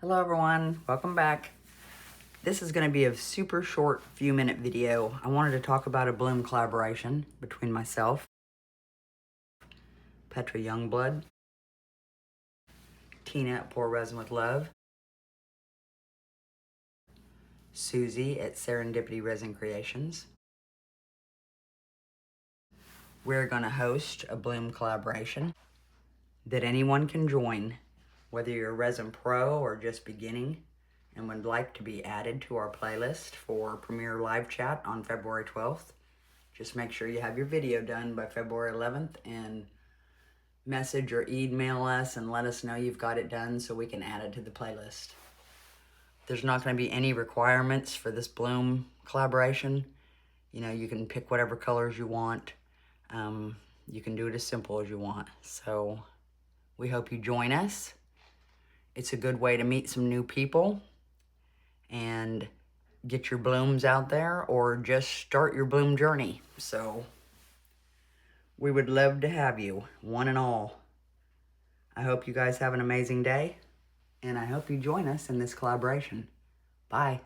Hello everyone, welcome back. This is going to be a super short few-minute video. I wanted to talk about a Bloom collaboration between myself, Petra Youngblood, Tina at Pour Resin with Love, Susie at Serendipity Resin Creations. We're going to host a Bloom collaboration that anyone can join, whether you're a resin pro or just beginning and would like to be added to our playlist for premiere live chat on February 12th. Just make sure you have your video done by February 11th and message or email us and let us know you've got it done so we can add it to the playlist. There's not going to be any requirements for this Bloom collaboration. You know, you can pick whatever colors you want. You can do it as simple as you want. So we hope you join us. It's a good way to meet some new people and get your blooms out there or just start your bloom journey. So we would love to have you, one and all. I hope you guys have an amazing day, and I hope you join us in this collaboration. Bye.